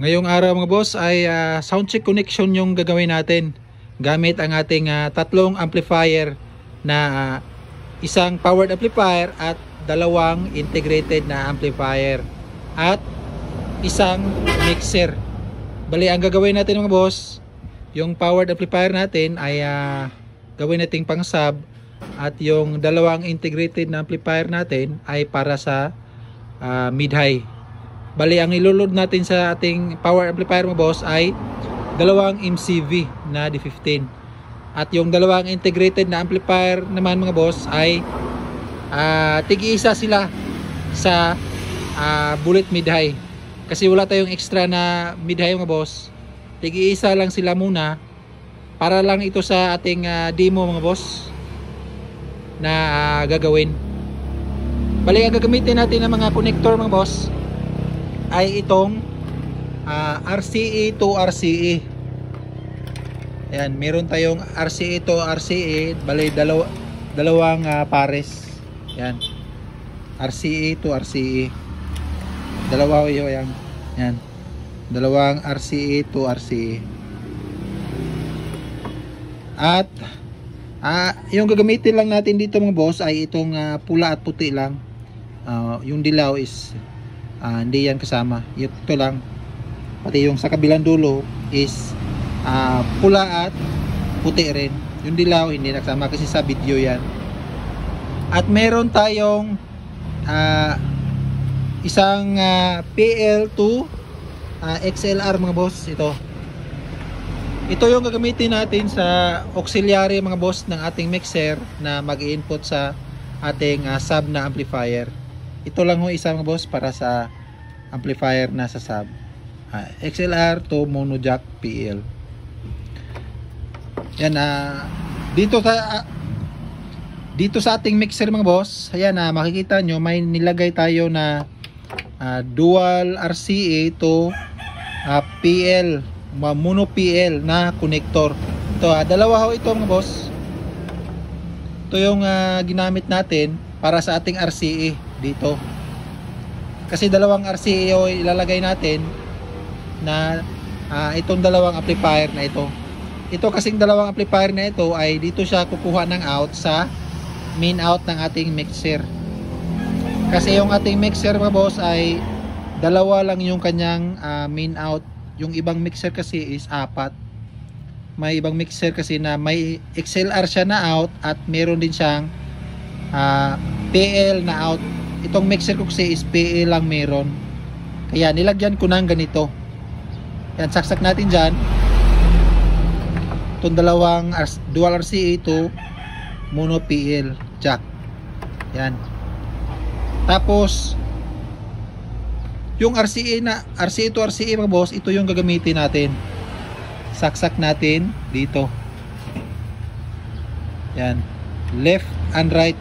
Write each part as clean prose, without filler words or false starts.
Ngayong araw mga boss ay sound check connection yung gagawin natin gamit ang ating tatlong amplifier na isang powered amplifier at dalawang integrated na amplifier at isang mixer. Bali ang gagawin natin mga boss, yung powered amplifier natin ay gawin nating pang sub at yung dalawang integrated na amplifier natin ay para sa mid-high. Bali ang iloload natin sa ating power amplifier mga boss ay dalawang MCV na D15 at yung dalawang integrated na amplifier naman mga boss ay tig-isa sila sa bullet mid-high kasi wala tayong extra na mid-high mga boss. Tig-isa lang sila muna para lang ito sa ating demo mga boss na gagawin. Bali ang gagamitin natin ng mga connector mga boss ay itong RCA to RCA. Ayan, meron tayong RCA to RCA, bali dalawang pares. Ayan, RCA to RCA. Dalawa yun, ayan. Ayan, dalawang RCA to RCA. At yung gagamitin lang natin dito mga boss ay itong pula at puti lang. Yung dilaw is hindi yan kasama, ito lang. Pati yung sa kabilang dulo is pula at puti rin. Yung dilaw hindi nakasama kasi sa video yan. At meron tayong isang PL2 XLR mga boss. Ito yung gagamitin natin sa auxiliary mga boss ng ating mixer na mag-i-input sa ating sub na amplifier. Ito lang ho isa mga boss para sa amplifier na sa sub. XLR to mono jack PL. Yan dito sa ating mixer mga boss. Ayan makikita nyo may nilagay tayo na dual RCA to PL, mono PL na connector. Ito dalawa ho ito mga boss. Ito yung ginamit natin para sa ating RCA dito. Kasi dalawang RCA ilalagay natin na itong dalawang amplifier na ito. Ito kasing dalawang amplifier na ito ay dito siya kukuha ng out sa main out ng ating mixer. Kasi yung ating mixer mga boss ay dalawa lang yung kanyang main out. Yung ibang mixer kasi is apat. May ibang mixer kasi na may XLR siya na out at meron din siyang PL na out. Itong mixer ko kasi is PL lang meron. Kaya nilagyan ko ng ganito. Yan, saksak natin dyan. Itong dalawang dual RCA to mono PL jack. Yan. Tapos yung RCA to RCA mga boss, ito yung gagamitin natin. Saksak natin dito. Yan. Left and right.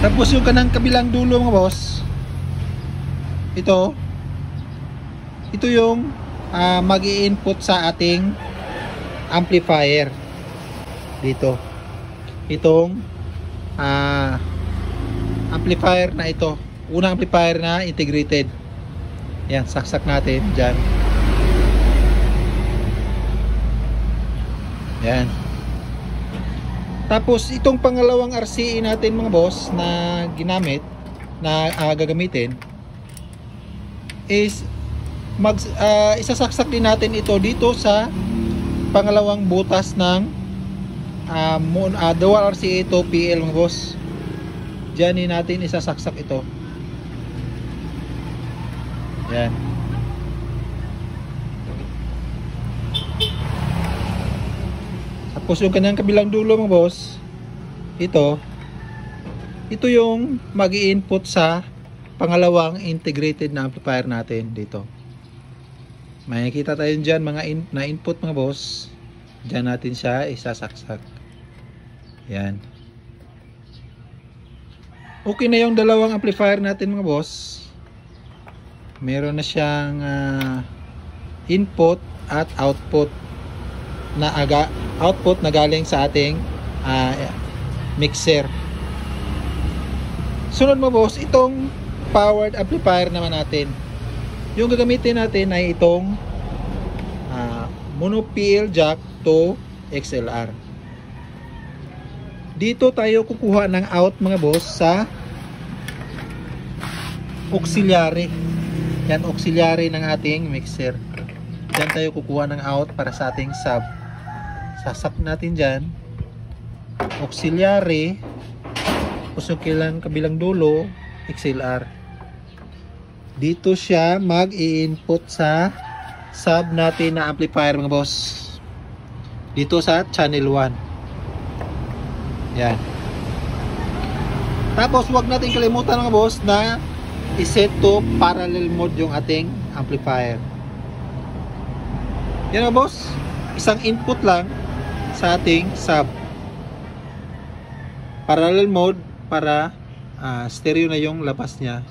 Tapos yung kanang kabilang dulo mga boss, ito yung mag-i-input sa ating amplifier dito. Itong amplifier na ito, unang amplifier na integrated. Yan, saksak natin dyan. Yan. Tapos itong pangalawang RCA natin mga boss na ginamit na gagamitin is isasaksak din natin ito dito sa pangalawang butas ng dual RCA to PL mga boss. Diyan natin isasaksak ito. Yan. Tapos yung kanyang kabilang dulo mga boss, ito yung mag-i-input sa pangalawang integrated na amplifier natin dito. Makikita tayo dyan mga na input mga boss. Diyan natin siya isasaksak. Yan. Okay na yung dalawang amplifier natin mga boss. Meron na siyang input at output na output na galing sa ating mixer. Sunod mo boss, itong powered amplifier naman natin. Yung gagamitin natin ay itong mono PL jack to XLR. Dito tayo kukuha ng out mga boss sa auxiliary. Yan, auxiliary ng ating mixer. Diyan tayo kukuha ng out para sa ating sub. Sasak natin dyan. Auxiliary. Pusukilan kabilang dulo, XLR. Dito siya mag-i-input sa sub natin na amplifier mga boss. Dito sa channel 1. Yan. Tapos wag natin kalimutan mga boss na i-set to parallel mode yung ating amplifier. Yan mga boss. Isang input lang sa ating sub. Parallel mode para stereo na yung labas niya.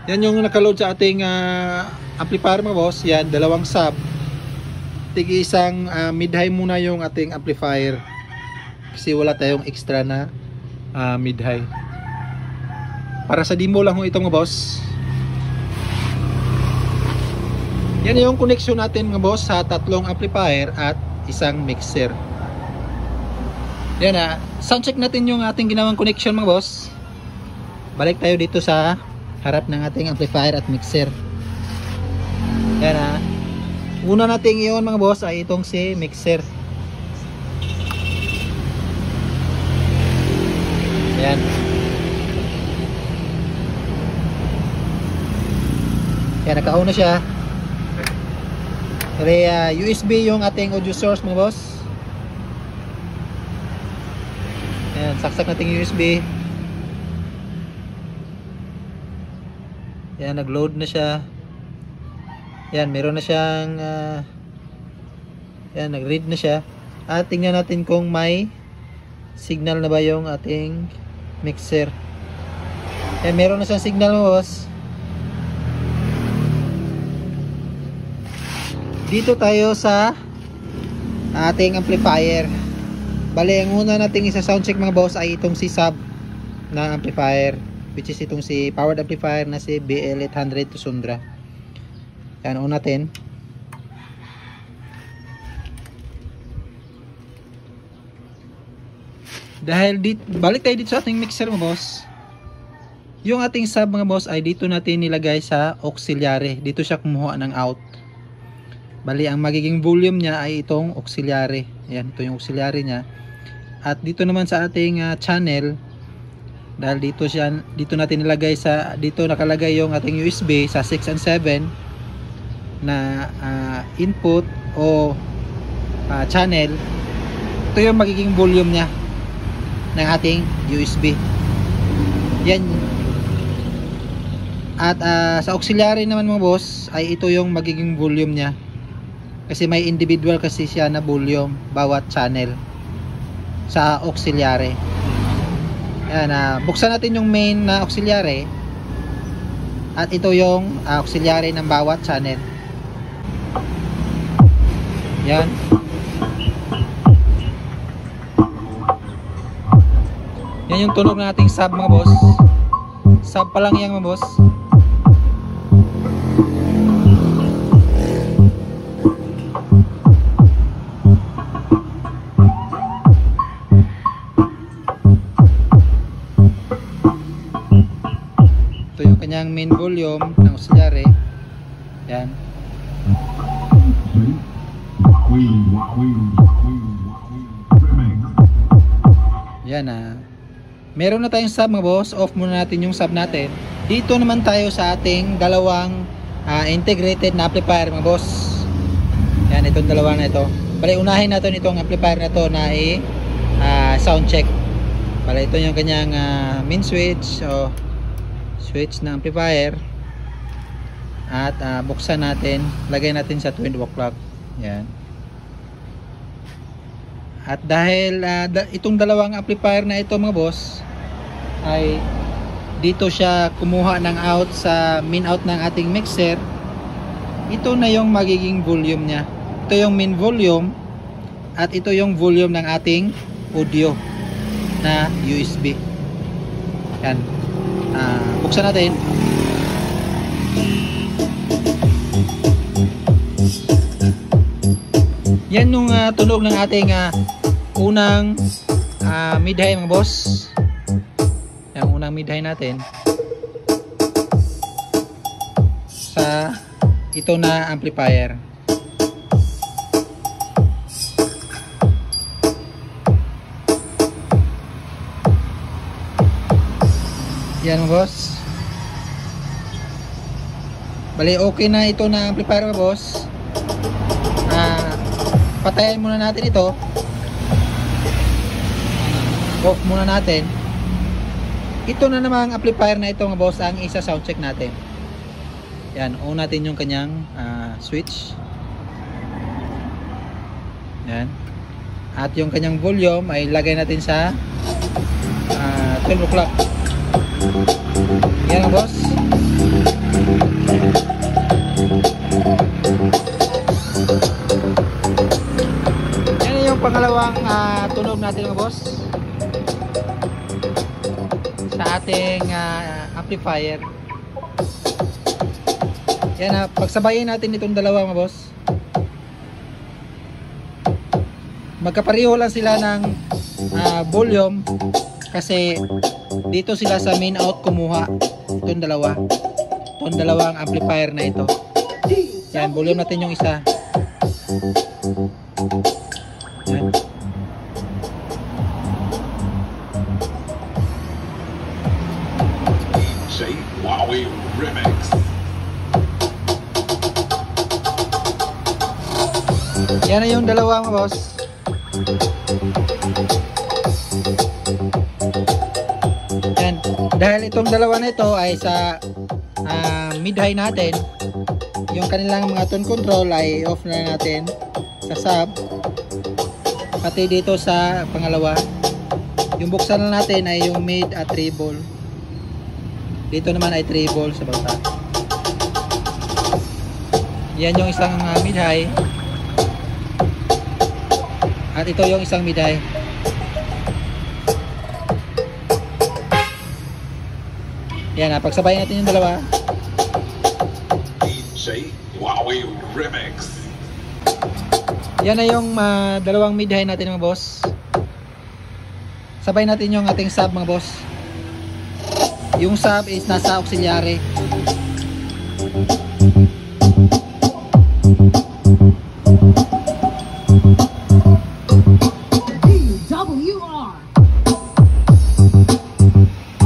Yan yung nakaload sa ating amplifier mga boss. Yan, dalawang sub. Tigi isang mid-high muna yung ating amplifier. Kasi wala tayong extra na mid-high. Para sa demo lang ito mga boss. Yan yung connection natin mga boss sa tatlong amplifier at isang mixer. Yan sound check natin yung ating ginawang connection mga boss. Balik tayo dito sa harap ng ating amplifier at mixer. Yan una nating iyon mga boss ay itong si mixer. Yan. Yan, naka-on na siya. Kasi USB yung ating audio source mga boss. Yan, saksak natin USB. Yan, nag-load na siya. Yan, meron na siyang yan, nag-read na siya. At tingnan natin kung may signal na ba yung ating mixer. Yan, meron na siyang signal mo boss. Dito tayo sa ating amplifier. Bali, ang una nating isa-sound check mga boss ay itong si sub na amplifier, which is itong si powered amplifier na si BL800 to Sundra. Yan, on natin. Dahil balik tayo dito sa ating mixer mga boss. Yung ating sub mga boss ay dito natin nilagay sa auxiliary. Dito siya kumuha ng out. Bali, ang magiging volume niya ay itong auxiliary. Yan, ito yung auxiliary niya. At dito naman sa ating channel, dahil dito natin nilagay dito nakalagay yung ating USB sa 6 and 7 na input o channel. Ito yung magiging volume niya ng ating USB. Yan. At sa auxiliary naman mga boss ay ito yung magiging volume niya. Kasi may individual kasi siya na volume bawat channel sa auxiliary. Yan, buksan natin yung main na auxiliary. At ito yung auxiliary ng bawat channel. Yan. Yan yung tunog ng ating sub mga boss. Sub pa lang yan mga boss. Ito yung kanyang main volume ng auxiliary. Yan. Yan meron na tayong sub mga boss. Off muna natin yung sub natin. Dito naman tayo sa ating dalawang integrated na amplifier mga boss. Yan, itong dalawa na ito. Bali, unahin natin itong amplifier na ito na sound check. Bali, ito yung kanyang main switch o switch na amplifier. At buksan natin, lagay natin sa 12 o'clock. Yan. At dahil itong dalawang amplifier na ito mga boss ay dito siya kumuha ng out sa min out ng ating mixer, ito na yung magiging volume niya. Ito yung main volume at ito yung volume ng ating audio na USB. Yan. Buksan natin. Yan yung tunog ng ating unang mid-high mga boss. Yung unang mid-high natin sa ito na amplifier. Yan mga boss. Bali okay na ito na amplifier mga boss. Patayin muna natin ito. Off muna natin. Ito na namang amplifier na ito mga boss ang isa sound check natin. Yan, on natin yung kanyang switch. Yan. At yung kanyang volume ay lagay natin sa 12 o'clock. Yan mga boss. Pangalawang tunog natin mga boss sa ating amplifier. Yan, pagsabayin natin itong dalawa mga boss. Magkapareho lang sila ng volume kasi dito sila sa main out kumuha itong dalawang amplifier na ito. Yan, volume natin yung isa. Yan. Say Huawei Remix. Yan na yung dalawa mga boss. Yan. Dahil itong dalawa na ito ay sa mid-high natin, yung kanilang mga tone control ay off na natin sa sub. Pati dito sa pangalawa, yung buksan na natin ay yung mid at treble. Dito naman ay treble sa baba. Yan yung isang mid-high. At ito yung isang mid-high. Yan, pagsabayin natin yung dalawa. DJ Huawei Remix. Yan na yung dalawang mid-high natin mga boss. Sabay natin yung ating sub mga boss. Yung sub is nasa auxiliary.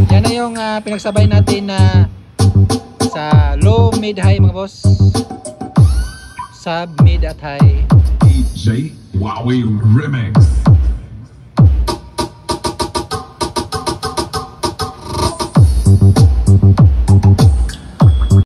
Yan na yung pinagsabay natin na sa low, mid-high mga boss. Sub, mid at high. DJ Huawei Remix.